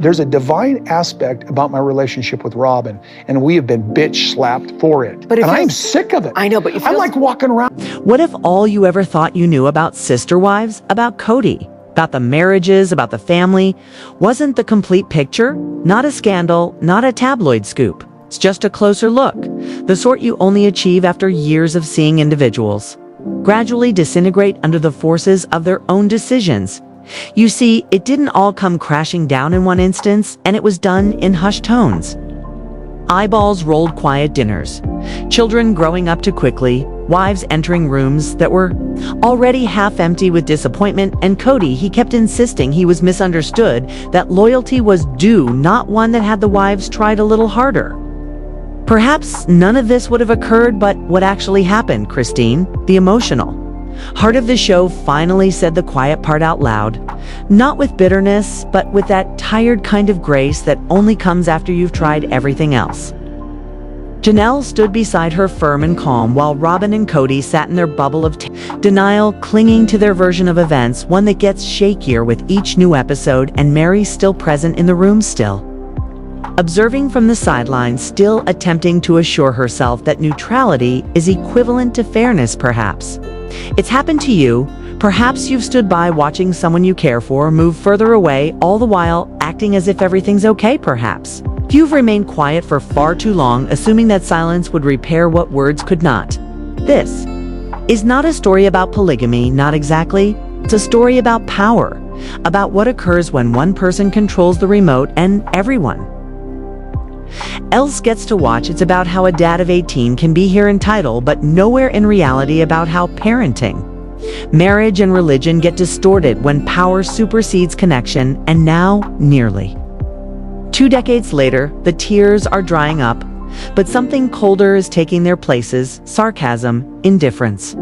There's a divine aspect about my relationship with Robyn, and we have been bitch slapped for it. But and I'm sick of it. I know, but you feel I'm like walking around. What if all you ever thought you knew about sister wives, about Kody, about the marriages, about the family, wasn't the complete picture? Not a scandal, not a tabloid scoop. It's just a closer look, the sort you only achieve after years of seeing individuals gradually disintegrate under the forces of their own decisions. You see, it didn't all come crashing down in one instance, and it was done in hushed tones. Eyeballs rolled quiet dinners, children growing up too quickly, wives entering rooms that were already half empty with disappointment, and Kody, he kept insisting he was misunderstood, that loyalty was due, not one that had the wives tried a little harder. Perhaps none of this would have occurred, but what actually happened, Christine, the emotional heart of the show, finally said the quiet part out loud, not with bitterness, but with that tired kind of grace that only comes after you've tried everything else. Janelle stood beside her firm and calm, while Robyn and Kody sat in their bubble of denial, clinging to their version of events, one that gets shakier with each new episode, and Mary's still present in the room, still observing from the sidelines, still attempting to assure herself that neutrality is equivalent to fairness, perhaps. It's happened to you. Perhaps you've stood by watching someone you care for move further away, all the while acting as if everything's okay, perhaps. You've remained quiet for far too long, assuming that silence would repair what words could not. This is not a story about polygamy, not exactly. It's a story about power, about what occurs when one person controls the remote and everyone else gets to watch. It's about how a dad of 18 can be here in title, but nowhere in reality about how parenting, marriage, and religion get distorted when power supersedes connection. And now, nearly 2 decades later, the tears are drying up, but something colder is taking their places: sarcasm, indifference,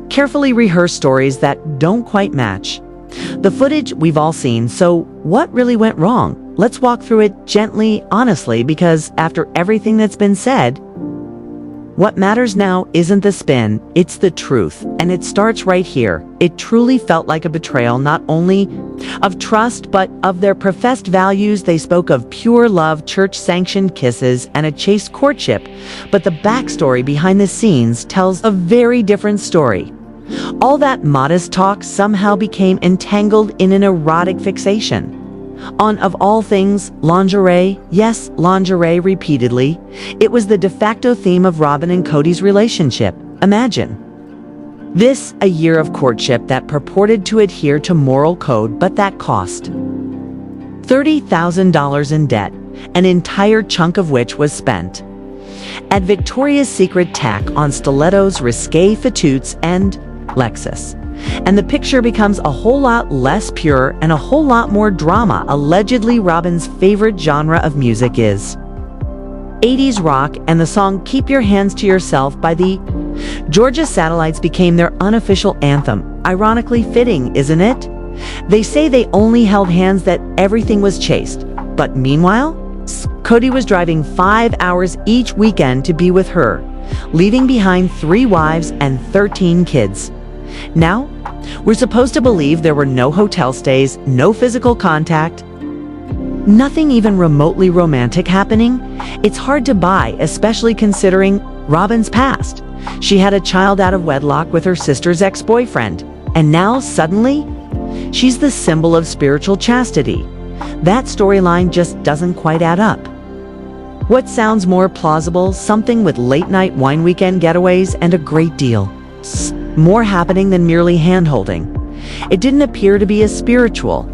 carefully rehearsed stories that don't quite match the footage we've all seen. So what really went wrong? Let's walk through it gently, honestly, because after everything that's been said, what matters now isn't the spin, it's the truth. And it starts right here. It truly felt like a betrayal, not only of trust, but of their professed values. They spoke of pure love, church-sanctioned kisses, and a chaste courtship. But the backstory behind the scenes tells a very different story. All that modest talk somehow became entangled in an erotic fixation on, of all things, lingerie. Yes, lingerie, repeatedly. It was the de facto theme of Robyn and Kody's relationship. Imagine this, a year of courtship that purported to adhere to moral code, but that cost $30,000 in debt, an entire chunk of which was spent at Victoria's Secret tack on stilettos, risque fatutes, and Lexus. And the picture becomes a whole lot less pure and a whole lot more drama. Allegedly, Robyn's favorite genre of music is 80s rock, and the song Keep Your Hands to Yourself by the Georgia Satellites became their unofficial anthem. Ironically fitting, isn't it? They say they only held hands, that everything was chaste. But meanwhile, Kody was driving 5 hours each weekend to be with her, leaving behind 3 wives and 13 kids. Now, we're supposed to believe there were no hotel stays, no physical contact, nothing even remotely romantic happening. It's hard to buy, especially considering Robyn's past. She had a child out of wedlock with her sister's ex-boyfriend, and now suddenly, she's the symbol of spiritual chastity. That storyline just doesn't quite add up. What sounds more plausible? Something with late-night wine weekend getaways and a great deal more happening than merely hand-holding. It didn't appear to be a spiritual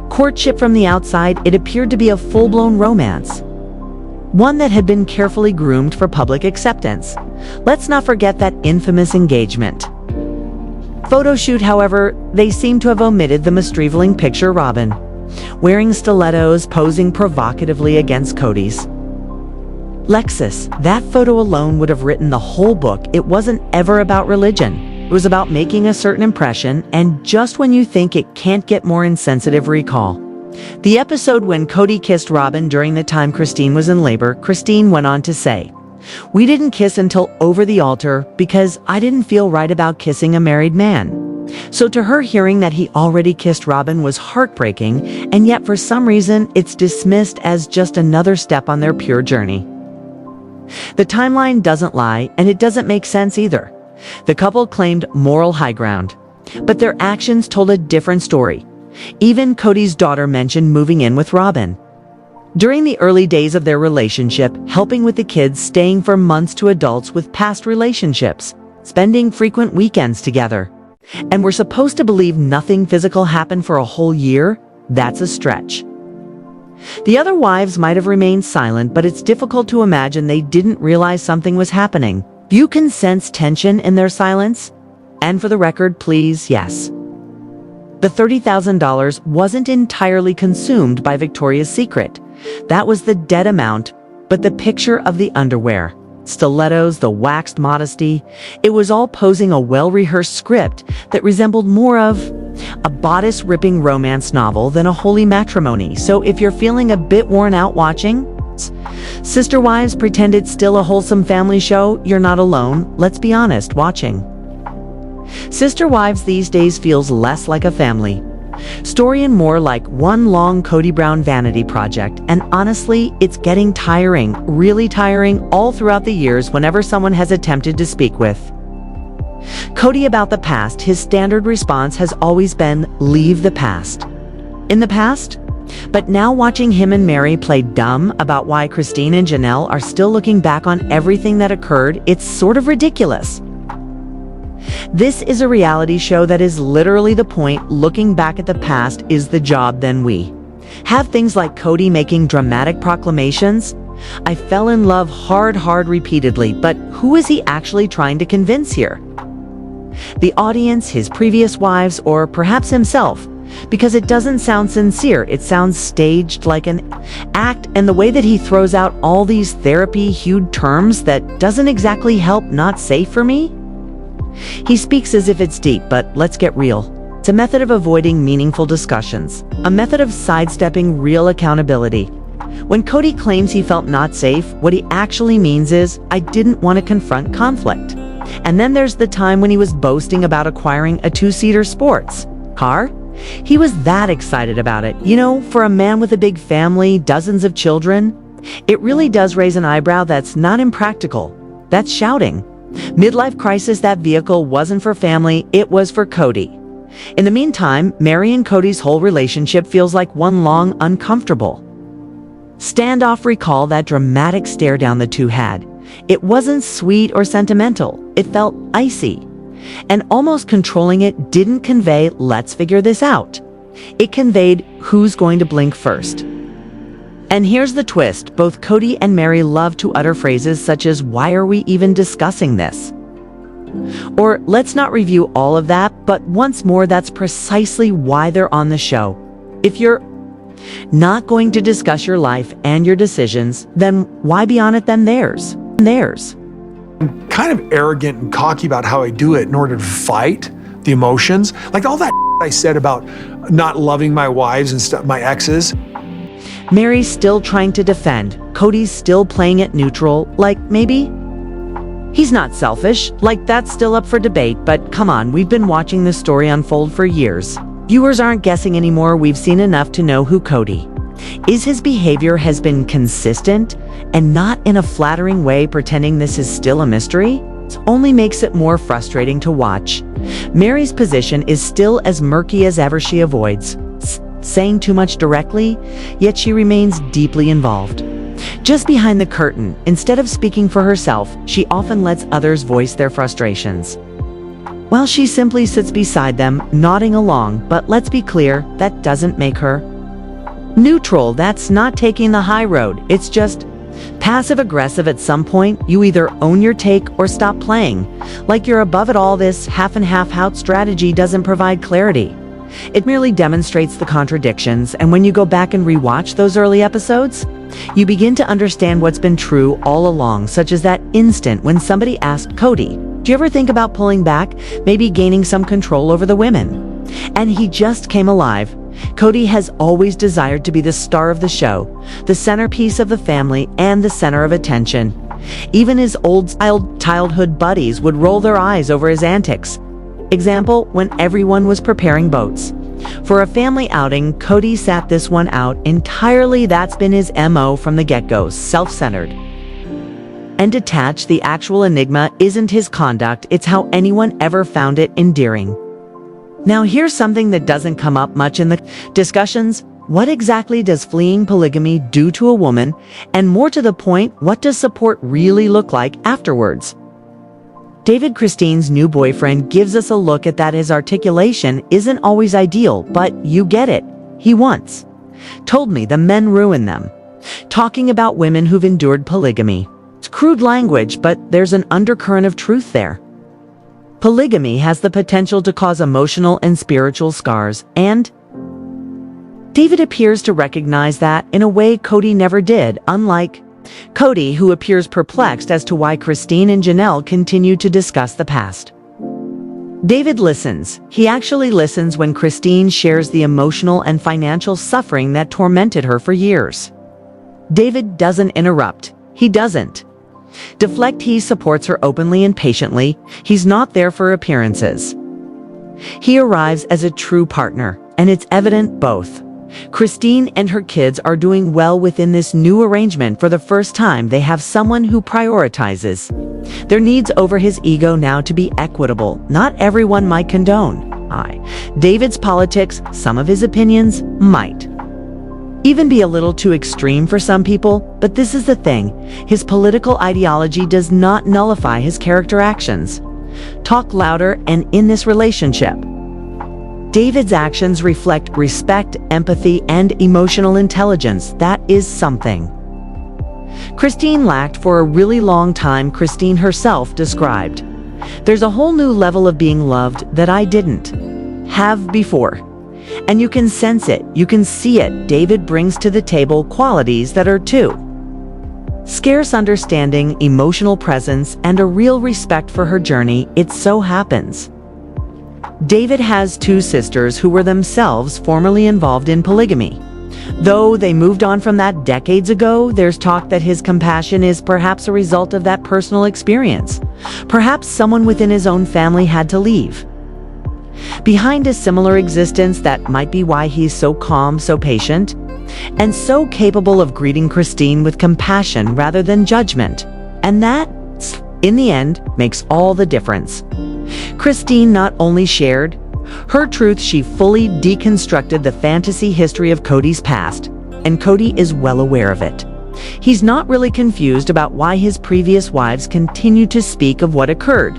courtship from the outside. It appeared to be a full-blown romance, one that had been carefully groomed for public acceptance. Let's not forget that infamous engagement photo shoot. However, they seem to have omitted the mistreveling picture: Robyn wearing stilettos, posing provocatively against Kody's Lexus. That photo alone would have written the whole book. It wasn't ever about religion. It was about making a certain impression, and just when you think it can't get more insensitive, recall the episode when Kody kissed Robyn during the time Christine was in labor. Christine went on to say, "We didn't kiss until over the altar because I didn't feel right about kissing a married man." So to her, hearing that he already kissed Robyn was heartbreaking, and yet for some reason it's dismissed as just another step on their pure journey. The timeline doesn't lie, and it doesn't make sense either. The couple claimed moral high ground, but their actions told a different story. Even Kody's daughter mentioned moving in with Robyn. During the early days of their relationship, helping with the kids, staying for months to adults with past relationships, spending frequent weekends together. And we're supposed to believe nothing physical happened for a whole year? That's a stretch. The other wives might have remained silent, but it's difficult to imagine they didn't realize something was happening. You can sense tension in their silence? And for the record, please, yes. The $30,000 wasn't entirely consumed by Victoria's Secret. That was the dead amount, but the picture of the underwear, stilettos, the waxed modesty, it was all posing a well-rehearsed script that resembled more of a bodice-ripping romance novel than a holy matrimony. So if you're feeling a bit worn out watching, Sister Wives pretend it's still a wholesome family show, you're not alone. Let's be honest, watching Sister Wives these days feels less like a family story and more like one long Kody Brown vanity project. And honestly, it's getting tiring, really tiring, all throughout the years whenever someone has attempted to speak with Kody about the past. His standard response has always been, leave the past in the past. But now watching him and Mary play dumb about why Christine and Janelle are still looking back on everything that occurred, it's sort of ridiculous. This is a reality show that is literally the point. Looking back at the past is the job. Then we have things like Kody making dramatic proclamations. I fell in love hard repeatedly, but who is he actually trying to convince here? The audience, his previous wives, or perhaps himself? Because it doesn't sound sincere. It sounds staged, like an act, and the way that he throws out all these therapy-hued terms that doesn't exactly help. Not safe for me? He speaks as if it's deep, but let's get real. It's a method of avoiding meaningful discussions, a method of sidestepping real accountability. When Kody claims he felt not safe, what he actually means is, I didn't want to confront conflict. And then there's the time when he was boasting about acquiring a 2-seater sports car. He was that excited about it. You know, for a man with a big family, dozens of children, it really does raise an eyebrow. That's not impractical. That's shouting. Midlife crisis, that vehicle wasn't for family, it was for Kody. In the meantime, Mary and Kody's whole relationship feels like one long, uncomfortable standoff. Recall that dramatic stare down the two had. It wasn't sweet or sentimental. It felt icy. And almost controlling. It didn't convey, let's figure this out. It conveyed, who's going to blink first? And here's the twist. Both Kody and Mary love to utter phrases such as, why are we even discussing this? Or, let's not review all of that, but once more, that's precisely why they're on the show. If you're not going to discuss your life and your decisions, then why be on it than theirs? I'm kind of arrogant and cocky about how I do it in order to fight the emotions. Like all that I said about not loving my wives and stuff, my exes. Mary's still trying to defend. Kody's still playing it neutral, like maybe he's not selfish, like that's still up for debate. But come on, we've been watching this story unfold for years. Viewers aren't guessing anymore. We've seen enough to know who Kody is. His behavior has been consistent, and not in a flattering way, pretending this is still a mystery. It only makes it more frustrating to watch. Mary's position is still as murky as ever. She avoids saying too much directly, yet she remains deeply involved. Just behind the curtain, instead of speaking for herself, she often lets others voice their frustrations, while she simply sits beside them, nodding along. But let's be clear, that doesn't make her neutral. That's not taking the high road. It's just passive-aggressive. At some point, you either own your take or stop playing like you're above it all. This half and half-out strategy doesn't provide clarity. It merely demonstrates the contradictions, and when you go back and rewatch those early episodes, you begin to understand what's been true all along, such as that instant when somebody asked Kody, do you ever think about pulling back, maybe gaining some control over the women? And he just came alive. Kody has always desired to be the star of the show, the centerpiece of the family, and the center of attention. Even his old childhood buddies would roll their eyes over his antics. Example, when everyone was preparing boats. For a family outing, Kody sat this one out entirely. That's been his MO from the get-go, self-centered. And detached, the actual enigma isn't his conduct, it's how anyone ever found it endearing. Now here's something that doesn't come up much in the discussions. What exactly does fleeing polygamy do to a woman? And more to the point, what does support really look like afterwards? David, Christine's new boyfriend, gives us a look at that. His articulation isn't always ideal, but you get it. He once told me the men ruin them. Talking about women who've endured polygamy. It's crude language, but there's an undercurrent of truth there. Polygamy has the potential to cause emotional and spiritual scars, and David appears to recognize that in a way Kody never did, unlike Kody, who appears perplexed as to why Christine and Janelle continue to discuss the past. David listens. He actually listens when Christine shares the emotional and financial suffering that tormented her for years. David doesn't interrupt. He doesn't deflect. He supports her openly and patiently. He's not there for appearances. He arrives as a true partner, and it's evident both Christine and her kids are doing well within this new arrangement. For the first time, they have someone who prioritizes their needs over his ego. Now, to be equitable, not everyone might condone David's politics. Some of his opinions might even be a little too extreme for some people, but this is the thing. His political ideology does not nullify his character actions. Talk louder, and in this relationship, David's actions reflect respect, empathy, and emotional intelligence. That is something Christine lacked for a really long time. Christine herself described, "There's a whole new level of being loved that I didn't have before." And you can sense it, you can see it. David brings to the table qualities that are too scarce: understanding, emotional presence, and a real respect for her journey. It so happens David has two sisters who were themselves formerly involved in polygamy. Though they moved on from that decades ago, there's talk that his compassion is perhaps a result of that personal experience. Perhaps someone within his own family had to leave behind a similar existence. That might be why he's so calm, so patient, and so capable of greeting Christine with compassion rather than judgment. And that, in the end, makes all the difference. Christine not only shared her truth, she fully deconstructed the fantasy history of Kody's past, and Kody is well aware of it. He's not really confused about why his previous wives continue to speak of what occurred.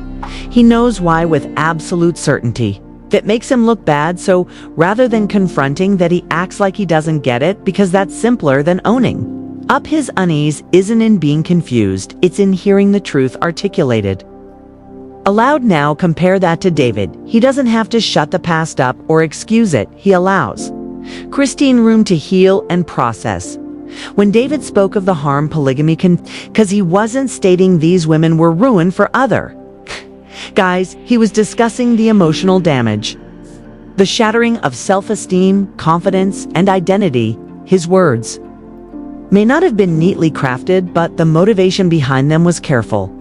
He knows why with absolute certainty. It makes him look bad, so rather than confronting that, he acts like he doesn't get it, because that's simpler than owning up. His unease isn't in being confused, it's in hearing the truth articulated aloud. Now compare that to David. He doesn't have to shut the past up or excuse it. He allows Christine room to heal and process. When David spoke of the harm polygamy can, because he wasn't stating these women were ruined for other guys, he was discussing the emotional damage, the shattering of self-esteem, confidence, and identity. His words may not have been neatly crafted, but the motivation behind them was careful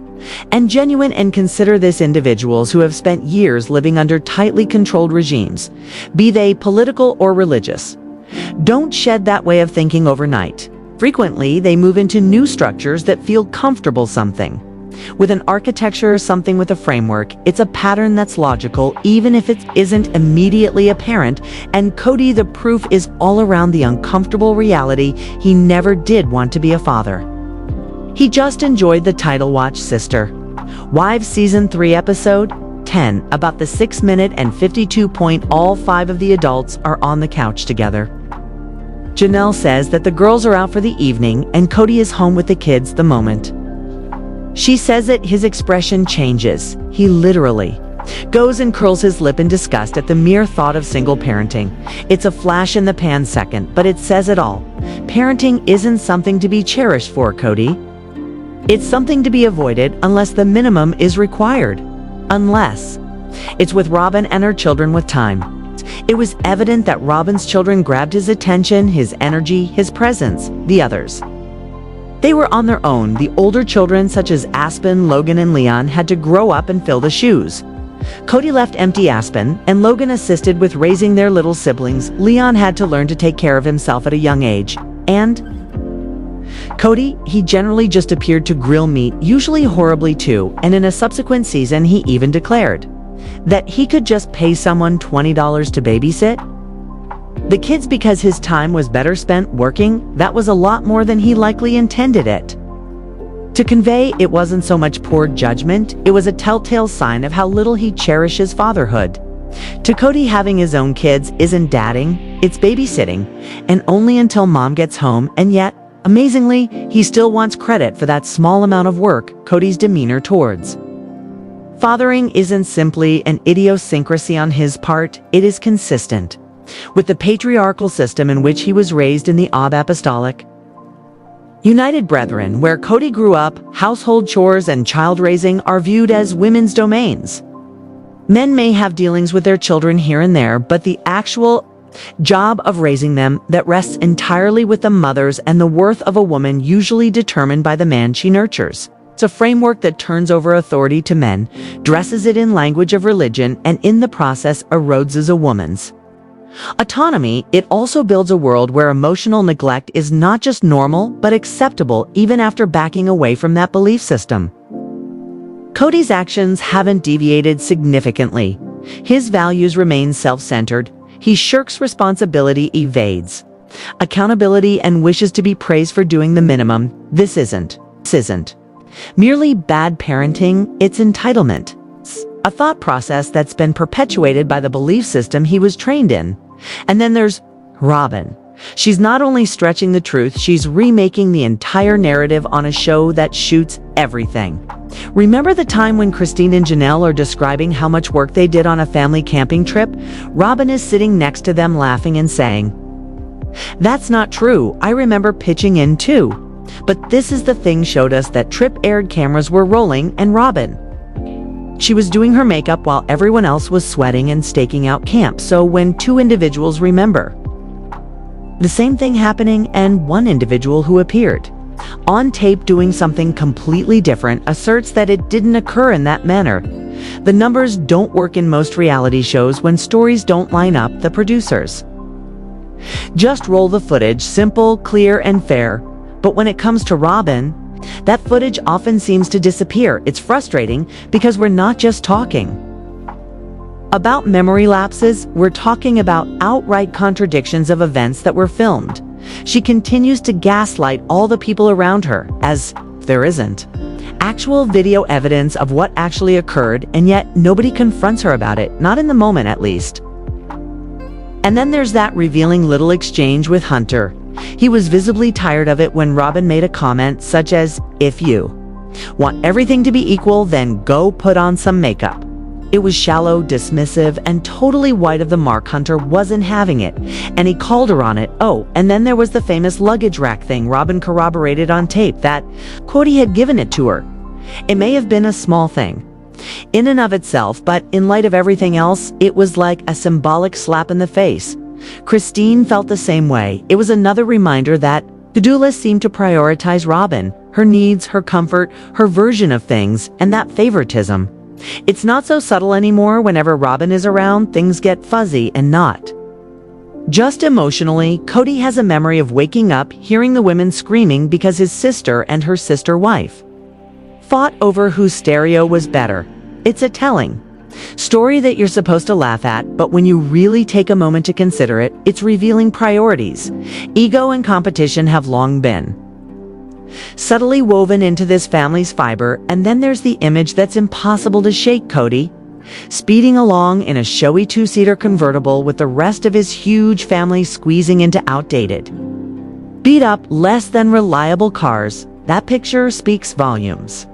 and genuine. And consider this: individuals who have spent years living under tightly controlled regimes, be they political or religious, don't shed that way of thinking overnight. Frequently, they move into new structures that feel comfortable, something with an architecture, something with a framework. It's a pattern that's logical, even if it isn't immediately apparent. And Kody, the proof is all around the uncomfortable reality. He never did want to be a father. He just enjoyed the title. Watch Sister Wives Season 3 Episode 10. About the 6-minute and 52 point, all 5 of the adults are on the couch together. Janelle says that the girls are out for the evening and Kody is home with the kids the moment she says it. His expression changes. He literally goes and curls his lip in disgust at the mere thought of single parenting. It's a flash in the pan second, but it says it all. Parenting isn't something to be cherished for Kody. It's something to be avoided unless the minimum is required. Unless it's with Robyn and her children with time. It was evident that Robyn's children grabbed his attention, his energy, his presence. The others, they were on their own. The older children, such as Aspen, Logan, and Leon, had to grow up and fill the shoes. Kody left empty Aspen, and Logan assisted with raising their little siblings. Leon had to learn to take care of himself at a young age. And Kody, he generally just appeared to grill meat, usually horribly too, and in a subsequent season he even declared that he could just pay someone $20 to babysit the kids because his time was better spent working. That was a lot more than he likely intended it to convey. It wasn't so much poor judgment, it was a telltale sign of how little he cherishes fatherhood. To Kody, having his own kids isn't dadding, it's babysitting, and only until mom gets home, and yet, amazingly, he still wants credit for that small amount of work. Kody's demeanor towards fathering isn't simply an idiosyncrasy on his part, it is consistent with the patriarchal system in which he was raised in the Apostolic United Brethren, where Kody grew up. Household chores and child raising are viewed as women's domains. Men may have dealings with their children here and there, but the actual job of raising them that rests entirely with the mothers, and the worth of a woman usually determined by the man she nurtures. It's a framework that turns over authority to men, dresses it in language of religion, and in the process erodes a woman's autonomy. It also builds a world where emotional neglect is not just normal, but acceptable even after backing away from that belief system. Kody's actions haven't deviated significantly. His values remain self-centered. He shirks responsibility, evades accountability, and wishes to be praised for doing the minimum. This isn't merely bad parenting, it's entitlement. A thought process that's been perpetuated by the belief system he was trained in. And then there's Robyn. She's not only stretching the truth, she's remaking the entire narrative on a show that shoots everything. Remember the time when Christine and Janelle are describing how much work they did on a family camping trip? Robyn is sitting next to them laughing and saying, "That's not true. I remember pitching in too." But this is the thing showed us that trip aired, cameras were rolling, and Robyn, she was doing her makeup while everyone else was sweating and staking out camp. So when two individuals remember the same thing happening, and one individual who appeared on tape doing something completely different asserts that it didn't occur in that manner, the numbers don't work in most reality shows. When stories don't line up, the producers just roll the footage, simple, clear, and fair. But when it comes to Robyn, that footage often seems to disappear. It's frustrating because we're not just talking about memory lapses, we're talking about outright contradictions of events that were filmed. She continues to gaslight all the people around her, as there isn't actual video evidence of what actually occurred, and yet nobody confronts her about it, not in the moment at least. And then there's that revealing little exchange with Hunter. He was visibly tired of it when Robyn made a comment such as, "If you want everything to be equal, then go put on some makeup." It was shallow, dismissive, and totally wide of the mark. Hunter wasn't having it, and he called her on it. Oh, and then there was the famous luggage rack thing. Robyn corroborated on tape that Kody had given it to her. It may have been a small thing in and of itself, but in light of everything else, it was like a symbolic slap in the face. Christine felt the same way. It was another reminder that to-do lists seemed to prioritize Robyn, her needs, her comfort, her version of things, and that favoritism. It's not so subtle anymore. Whenever Robyn is around, things get fuzzy and not just emotionally. Kody has a memory of waking up, hearing the women screaming because his sister and her sister wife fought over whose stereo was better. It's a telling story that you're supposed to laugh at, but when you really take a moment to consider it, it's revealing priorities. Ego and competition have long been subtly woven into this family's fiber, and then there's the image that's impossible to shake. Kody speeding along in a showy two-seater convertible with the rest of his huge family squeezing into outdated, beat-up, less than reliable cars. That picture speaks volumes.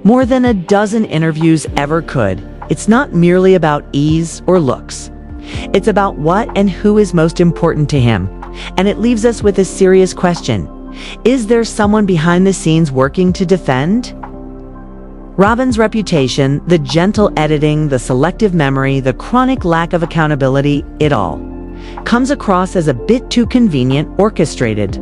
More than a dozen interviews ever could. It's not merely about ease or looks. It's about what and who is most important to him. And it leaves us with a serious question. Is there someone behind the scenes working to defend Robyn's reputation? The gentle editing, the selective memory, the chronic lack of accountability, it all comes across as a bit too convenient, orchestrated.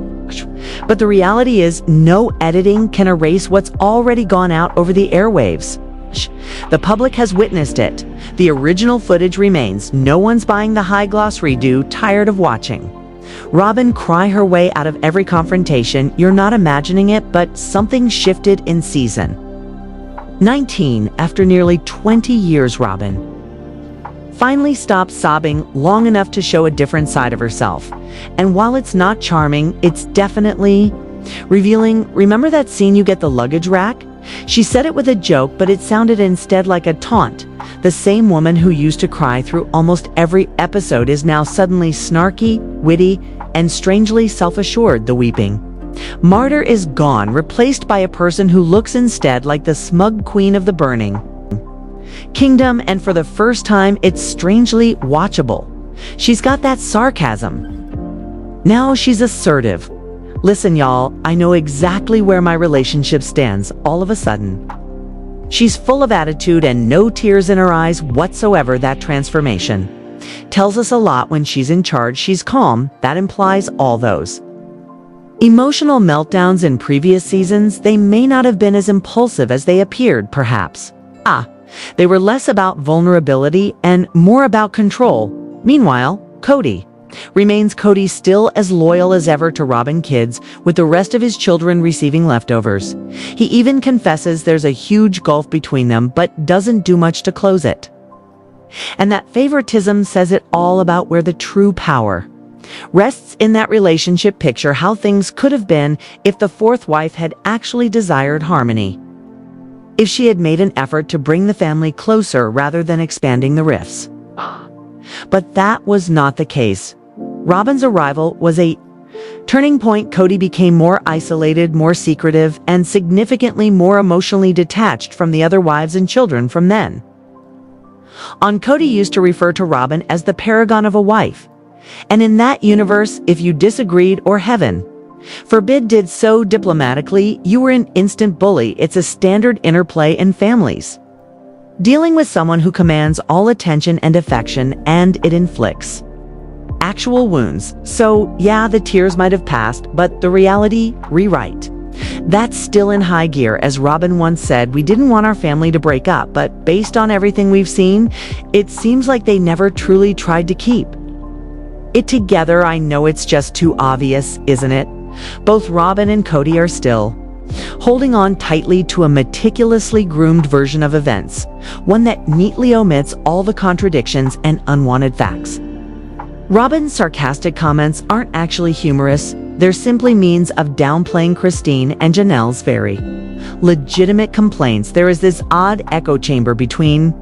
But the reality is, no editing can erase what's already gone out over the airwaves. much. The public has witnessed it. The original footage remains. No one's buying the high-gloss redo, tired of watching. Robyn cry her way out of every confrontation. You're not imagining it, but something shifted in season 19. After nearly 20 years, Robyn finally stopped sobbing long enough to show a different side of herself. And while it's not charming, it's definitely revealing. Remember that scene you get the luggage rack? She said it with a joke, but it sounded instead like a taunt. The same woman who used to cry through almost every episode is now suddenly snarky, witty, and strangely self-assured. The weeping martyr is gone, replaced by a person who looks instead like the smug queen of the burning kingdom, and for the first time, it's strangely watchable. She's got that sarcasm. Now she's assertive. Listen, y'all, I know exactly where my relationship stands all of a sudden. She's full of attitude and no tears in her eyes whatsoever. That transformation tells us a lot. When she's in charge, she's calm. That implies all those emotional meltdowns in previous seasons. They may not have been as impulsive as they appeared, perhaps. They were less about vulnerability and more about control. Meanwhile, Kody remains still as loyal as ever to Robyn kids, with the rest of his children receiving leftovers. He even confesses there's a huge gulf between them, but doesn't do much to close it. And that favoritism says it all about where the true power rests in that relationship. Picture how things could have been if the fourth wife had actually desired harmony. If she had made an effort to bring the family closer rather than expanding the rifts. But that was not the case. Robyn's arrival was a turning point. Kody became more isolated, more secretive, and significantly more emotionally detached from the other wives and children from then on. Kody used to refer to Robyn as the paragon of a wife. And in that universe, if you disagreed, or heaven forbid did so diplomatically, you were an instant bully. It's a standard interplay in families. Dealing with someone who commands all attention and affection, and it inflicts actual wounds. So yeah, the tears might have passed, but the reality rewrite that's still in high gear. As Robyn once said, we didn't want our family to break up, but based on everything we've seen, it seems like they never truly tried to keep it together. I know it's just too obvious, isn't it? Both Robyn and Kody are still holding on tightly to a meticulously groomed version of events, one that neatly omits all the contradictions and unwanted facts. Robyn's sarcastic comments aren't actually humorous. They're simply means of downplaying Christine and Janelle's very legitimate complaints. There is this odd echo chamber between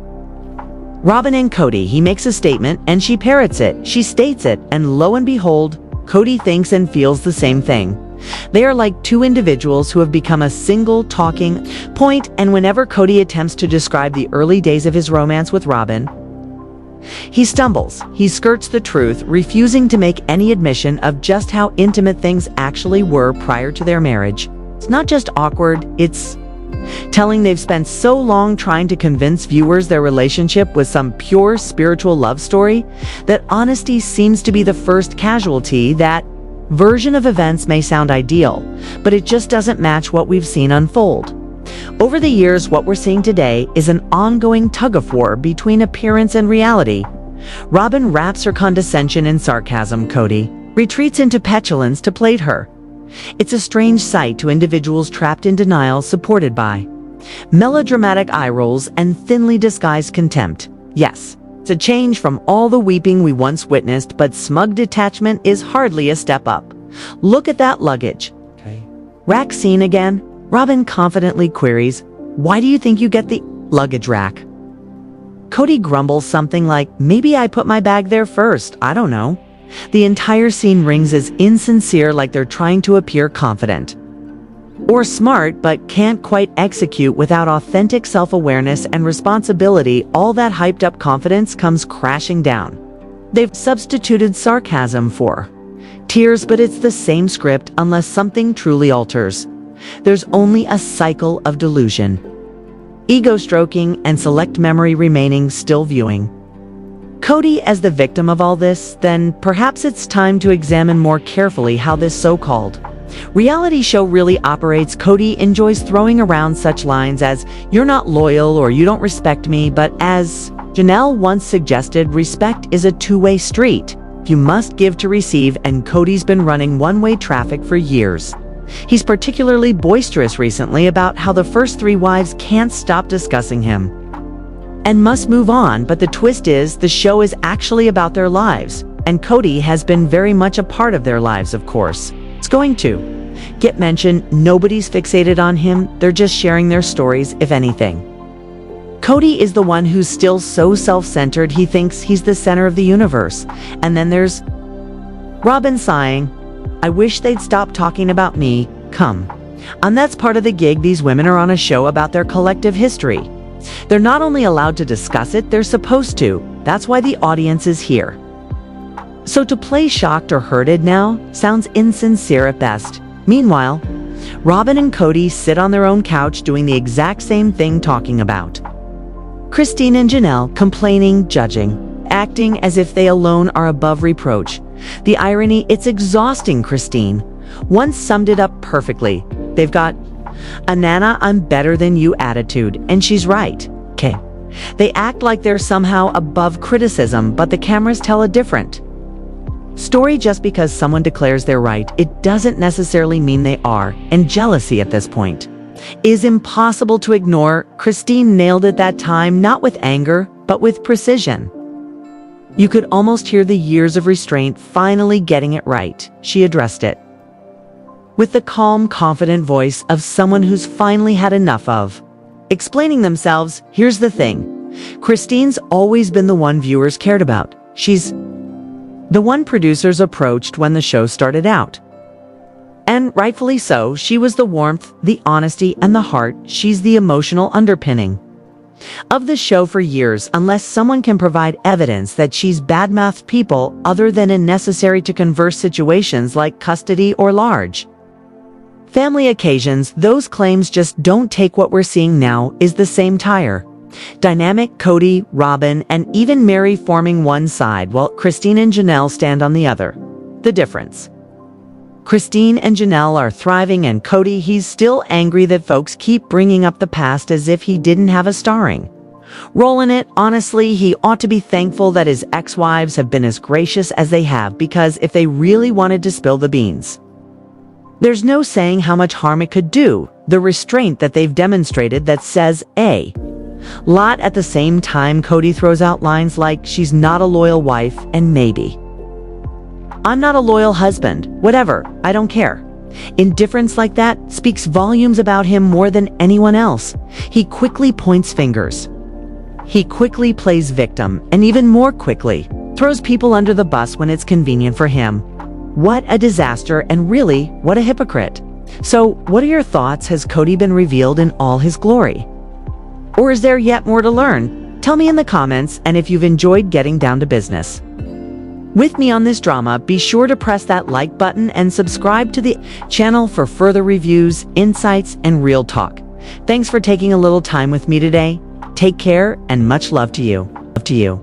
Robyn and Kody. He makes a statement and she parrots it. She states it, and lo and behold, Kody thinks and feels the same thing. They are like two individuals who have become a single talking point, and whenever Kody attempts to describe the early days of his romance with Robyn, he stumbles. He skirts the truth, refusing to make any admission of just how intimate things actually were prior to their marriage. It's not just awkward, it's telling. They've spent so long trying to convince viewers their relationship was some pure spiritual love story that honesty seems to be the first casualty. That version of events may sound ideal, but it just doesn't match what we've seen unfold over the years. What we're seeing today is an ongoing tug-of-war between appearance and reality. Robyn wraps her condescension in sarcasm. Kody retreats into petulance to plate her. It's a strange sight to individuals trapped in denial, supported by melodramatic eye rolls and thinly disguised contempt. Yes, it's a change from all the weeping we once witnessed, but smug detachment is hardly a step up. Look at that luggage rack scene again. Robyn confidently queries, "Why do you think you get the luggage rack?" Kody grumbles something like, "Maybe I put my bag there first. I don't know." The entire scene rings as insincere, like they're trying to appear confident or smart, but can't quite execute without authentic self-awareness and responsibility. All that hyped-up confidence comes crashing down. They've substituted sarcasm for tears, but it's the same script unless something truly alters. There's only a cycle of delusion, ego stroking, and select memory remaining. Still viewing Kody as the victim of all this, then perhaps it's time to examine more carefully how this so-called Reality show really operates. Kody enjoys throwing around such lines as, "You're not loyal" or "You don't respect me," but as Janelle once suggested, respect is a two-way street. You must give to receive, and Kody's been running one-way traffic for years. He's particularly boisterous recently about how the first 3 wives can't stop discussing him and must move on, but the twist is the show is actually about their lives, and Kody has been very much a part of their lives, of course. It's going to get mentioned. Nobody's fixated on him, they're just sharing their stories, if anything. Kody is the one who's still so self-centered he thinks he's the center of the universe. And then there's Robyn sighing, "I wish they'd stop talking about me, come." And that's part of the gig. These women are on a show about their collective history. They're not only allowed to discuss it, they're supposed to. That's why the audience is here. So to play shocked or hurted now sounds insincere at best. Meanwhile, Robyn and Kody sit on their own couch doing the exact same thing, talking about Christine and Janelle, complaining, judging, acting as if they alone are above reproach. The irony, it's exhausting. Christine once summed it up perfectly. They've got a "Nana, I'm better than you" attitude, and she's right. Okay. They act like they're somehow above criticism, but the cameras tell a different story. Just because someone declares they're right, it doesn't necessarily mean they are, and jealousy at this point is impossible to ignore. Christine nailed it that time, not with anger, but with precision. You could almost hear the years of restraint finally getting it right. She addressed it with the calm, confident voice of someone who's finally had enough of explaining themselves. Here's the thing. Christine's always been the one viewers cared about. She's the one producers approached when the show started out. And rightfully so. She was the warmth, the honesty, and the heart. She's the emotional underpinning of the show for years, unless someone can provide evidence that she's badmouthed people other than in necessary to converse situations like custody or large family occasions. Those claims just don't take. What we're seeing now is the same tire dynamic. Kody, Robyn, and even Mary forming one side while Christine and Janelle stand on the other. The difference: Christine and Janelle are thriving, and Kody, he's still angry that folks keep bringing up the past as if he didn't have a starring role in it. Honestly, he ought to be thankful that his ex-wives have been as gracious as they have, because if they really wanted to spill the beans, there's no saying how much harm it could do. The restraint that they've demonstrated that says a lot. At the same time, Kody throws out lines like, "She's not a loyal wife," and maybe "I'm not a loyal husband." Whatever, I don't care. Indifference like that speaks volumes about him more than anyone else. He quickly points fingers. He quickly plays victim, and even more quickly throws people under the bus when it's convenient for him. What a disaster, and really, what a hypocrite. So, what are your thoughts? Has Kody been revealed in all his glory? Or is there yet more to learn? Tell me in the comments, and if you've enjoyed getting down to business with me on this drama, be sure to press that like button and subscribe to the channel for further reviews, insights, and real talk. Thanks for taking a little time with me today. Take care, and much love to you.